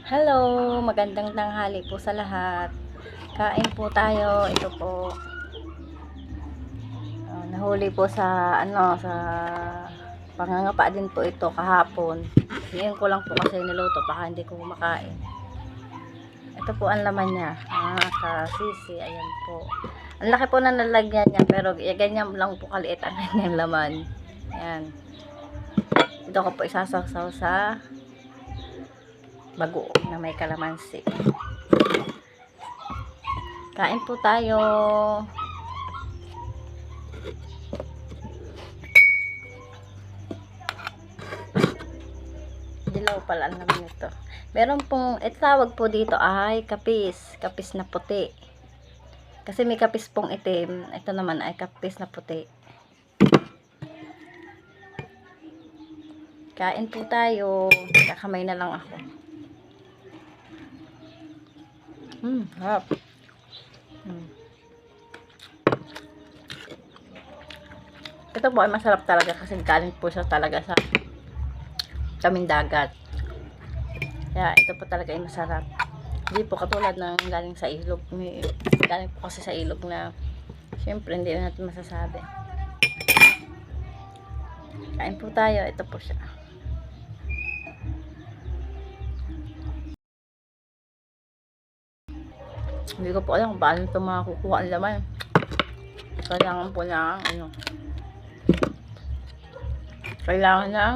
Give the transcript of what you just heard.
Hello, magandang tanghali po sa lahat. Kain po tayo. Ito po. Nahuli po sa sa pangangapa din po ito kahapon. Ngayon ko lang po kasi niluto, baka hindi ko makain. Ito po ang laman niya. Kasisi, ayan po. Ang laki po na nalagyan niya, pero ganyan lang po kaliit ang kanyang laman. Ayan. Ito ko po isasawsaw sa bago na may kalamansi. Kain po tayo. Dilaw pala ang naman ito. Meron pong, tawag po dito ay kapis. Kapis na puti. Kasi may kapis pong itim. Ito naman ay kapis na puti. Kain po tayo. Kakamay na lang ako. Harap. Ito po ay masarap talaga kasi galing po siya talaga sa kaming dagat. Kaya ito po talaga ay masarap. Hindi po katulad ng galing sa ilog. Galing po kasi sa ilog na syempre hindi natin masasabi. Kain po tayo. Ito po siya. Hindi ko po alam kung paano ito makukuha ang laman. Kailangan po ng kailangan ng